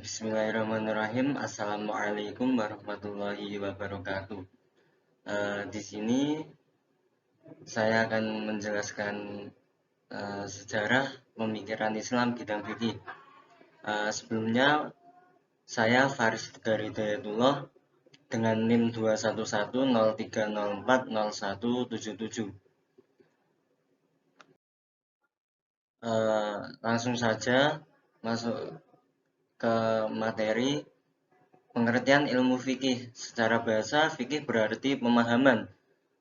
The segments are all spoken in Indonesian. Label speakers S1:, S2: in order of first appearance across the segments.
S1: Bismillahirrahmanirrahim. Assalamualaikum warahmatullahi wabarakatuh. Di sini saya akan menjelaskan sejarah pemikiran Islam bidang fikih. Sebelumnya saya Faris dari Hidayatullah dengan NIM 21103040177. Langsung saja masuk ke materi. Pengertian ilmu fikih. Secara bahasa, fikih berarti pemahaman.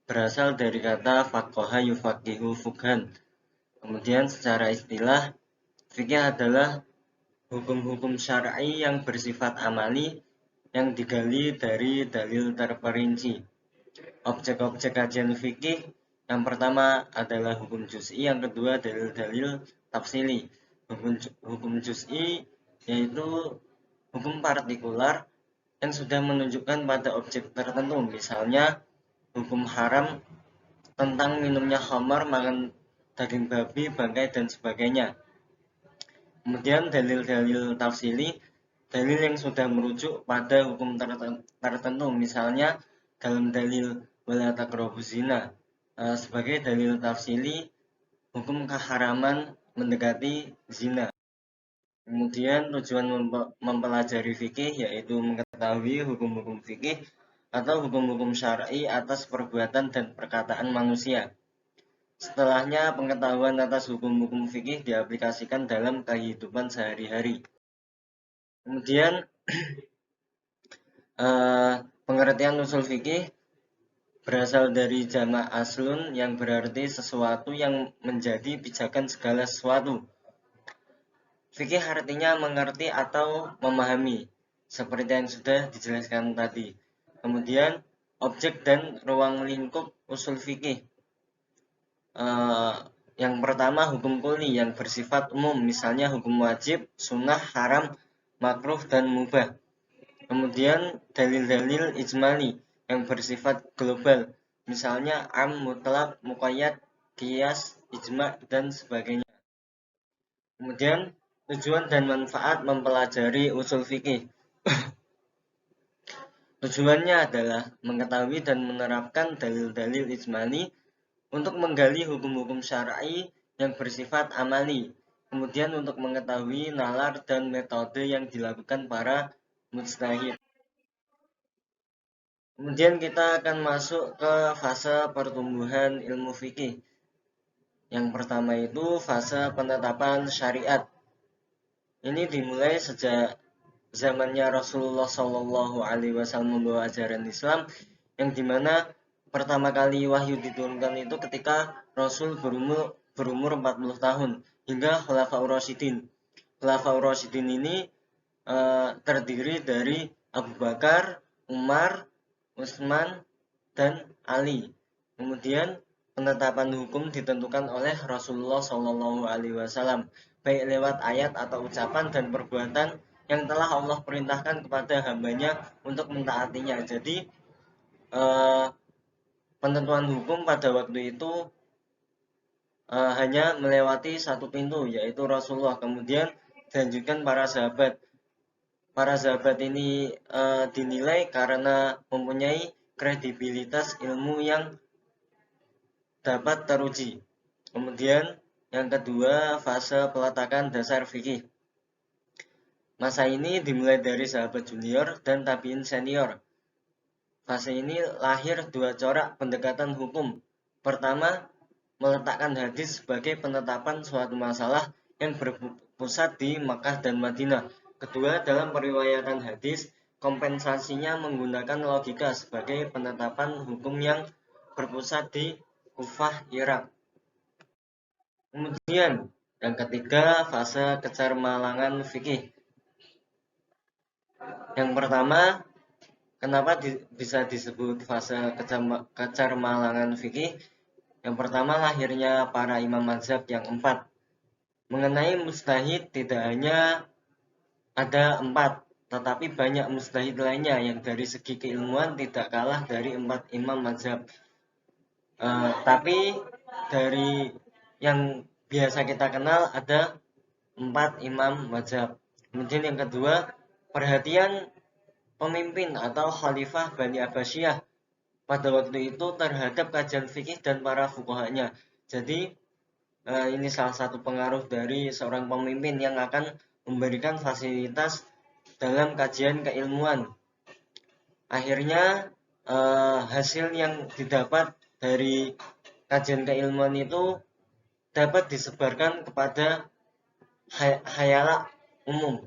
S1: Berasal dari kata faqaha yufaqihu fukhan. Kemudian secara istilah, fikih adalah hukum-hukum syar'i yang bersifat amali yang digali dari dalil terperinci. Objek-objek kajian fikih yang pertama adalah hukum juz'i, yang kedua dalil-dalil tafsili. Hukum juz'i yaitu hukum partikular yang sudah menunjukkan pada objek tertentu, misalnya hukum haram tentang minumnya khamar, makan daging babi, bangkai, dan sebagainya. Kemudian dalil-dalil tafsili, dalil yang sudah merujuk pada hukum tertentu, misalnya dalam dalil wala taqrabuz zina. Sebagai dalil tafsili, hukum keharaman mendekati zina. Kemudian tujuan mempelajari fikih yaitu mengetahui hukum-hukum fikih atau hukum-hukum syar'i atas perbuatan dan perkataan manusia. Setelahnya, pengetahuan atas hukum-hukum fikih diaplikasikan dalam kehidupan sehari-hari. Kemudian pengertian usul fikih berasal dari jamak aslun yang berarti sesuatu yang menjadi pijakan segala sesuatu. Fikih artinya mengerti atau memahami, seperti yang sudah dijelaskan tadi. Kemudian objek dan ruang lingkup usul fikih. Yang pertama hukum kulli yang bersifat umum, misalnya hukum wajib, sunnah, haram, makruh, dan mubah. Kemudian dalil-dalil ijmali yang bersifat global, misalnya am, mutlak, muqayyad, qiyas, ijma, dan sebagainya. Kemudian tujuan dan manfaat mempelajari usul fikih. Tujuannya adalah mengetahui dan menerapkan dalil-dalil ijmali untuk menggali hukum-hukum syar'i yang bersifat amali. Kemudian untuk mengetahui nalar dan metode yang dilakukan para mujtahid. Kemudian kita akan masuk ke fase pertumbuhan ilmu fikih. Yang pertama itu fase penetapan syariat. Ini dimulai sejak zamannya Rasulullah SAW membawa ajaran Islam, yang dimana pertama kali wahyu diturunkan itu ketika Rasul berumur 40 tahun hingga Khulafaur Rasyidin. Khulafaur Rasyidin ini terdiri dari Abu Bakar, Umar, Utsman, dan Ali. Kemudian penetapan hukum ditentukan oleh Rasulullah SAW, baik lewat ayat atau ucapan dan perbuatan yang telah Allah perintahkan kepada hambanya untuk mentaatinya. Jadi penentuan hukum pada waktu itu hanya melewati satu pintu, yaitu Rasulullah. Kemudian dilanjutkan para sahabat. Para sahabat ini dinilai karena mempunyai kredibilitas ilmu yang dapat teruji. Kemudian yang kedua, fase peletakan dasar fikih. Masa ini dimulai dari sahabat junior dan tabiin senior. Fase ini lahir dua corak pendekatan hukum. Pertama, meletakkan hadis sebagai penetapan suatu masalah yang berpusat di Makkah dan Madinah. Kedua, dalam periwayatan hadis, kompensasinya menggunakan logika sebagai penetapan hukum yang berpusat di Kufah, Irak. Kemudian, yang ketiga, fase kecermalangan fikih. Yang pertama, kenapa bisa disebut fase kecermalangan fikih? Yang pertama, lahirnya para imam mazhab yang 4. Mengenai mustahid, tidak hanya ada 4, tetapi banyak mustahid lainnya yang dari segi keilmuan tidak kalah dari 4 imam mazhab. Tapi dari yang biasa kita kenal ada 4 imam mazhab. Kemudian yang kedua, perhatian pemimpin atau khalifah Bani Abbasiyah pada waktu itu terhadap kajian fikih dan para fuqahanya. Jadi ini salah satu pengaruh dari seorang pemimpin yang akan memberikan fasilitas dalam kajian keilmuan. Akhirnya hasil yang didapat dari kajian keilmuan itu dapat disebarkan kepada khayalak umum.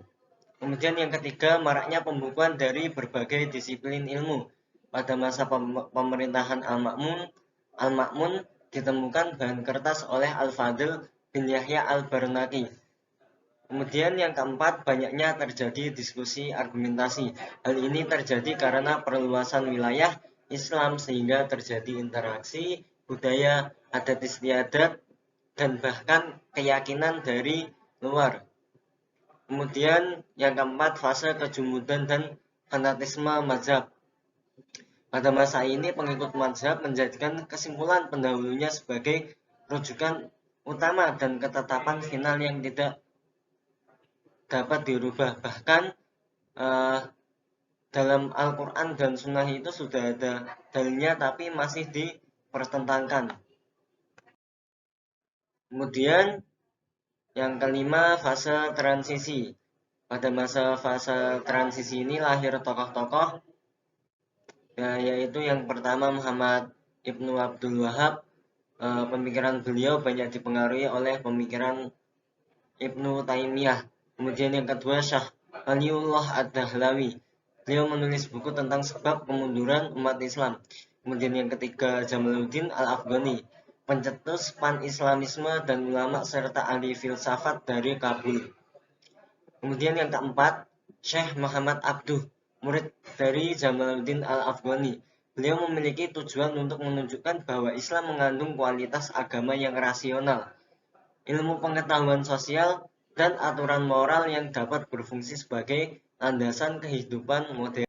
S1: Kemudian yang ketiga, maraknya pembukuan dari berbagai disiplin ilmu. Pada masa pemerintahan Al-Ma'mun ditemukan bahan kertas oleh Al-Fadil bin Yahya Al-Barnaki. Kemudian yang keempat, banyaknya terjadi diskusi argumentasi. Hal ini terjadi karena perluasan wilayah Islam sehingga terjadi interaksi budaya, adat istiadat, dan bahkan keyakinan dari luar. Kemudian yang keempat, fase kejumudan dan fanatisme mazhab. Pada masa ini pengikut mazhab menjadikan kesimpulan pendahulunya sebagai rujukan utama dan ketetapan final yang tidak dapat dirubah. Bahkan dalam Al-Quran dan Sunnah itu sudah ada dalilnya tapi masih dipertentangkan. Kemudian yang kelima, fase transisi. Pada masa fase transisi ini lahir tokoh-tokoh, yaitu yang pertama Muhammad Ibnu Abdul Wahab. Pemikiran beliau banyak dipengaruhi oleh pemikiran Ibnu Taimiyah. Kemudian yang kedua, Syekh Waliullah Ad-Dahlawi. Beliau menulis buku tentang sebab kemunduran umat Islam. Kemudian yang ketiga, Jamaluddin Al-Afghani, pencetus pan-islamisme dan ulama serta ahli filsafat dari Kabul. Kemudian yang keempat, Syekh Muhammad Abduh, murid dari Jamaluddin Al-Afghani. Beliau memiliki tujuan untuk menunjukkan bahwa Islam mengandung kualitas agama yang rasional, ilmu pengetahuan sosial, dan aturan moral yang dapat berfungsi sebagai landasan kehidupan modern.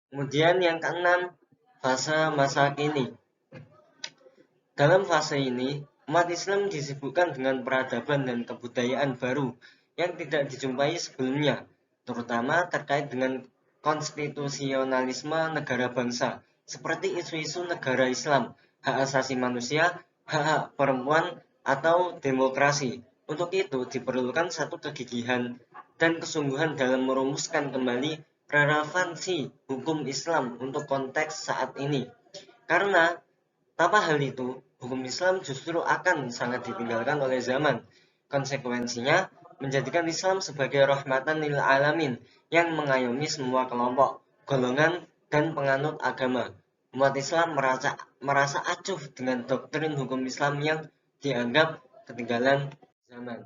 S1: Kemudian yang keenam, fase masa kini. Dalam fase ini, umat Islam disibukkan dengan peradaban dan kebudayaan baru yang tidak dijumpai sebelumnya, terutama terkait dengan konstitusionalisme negara bangsa, seperti isu-isu negara Islam, hak asasi manusia, hak-hak perempuan, atau demokrasi. Untuk itu diperlukan satu kegigihan dan kesungguhan dalam merumuskan kembali relevansi hukum Islam untuk konteks saat ini. Karena tanpa hal itu, hukum Islam justru akan sangat ditinggalkan oleh zaman. Konsekuensinya, menjadikan Islam sebagai rahmatan lil alamin yang mengayomi semua kelompok, golongan, dan penganut agama. Umat Islam merasa acuh dengan doktrin hukum Islam yang dianggap ketinggalan zaman.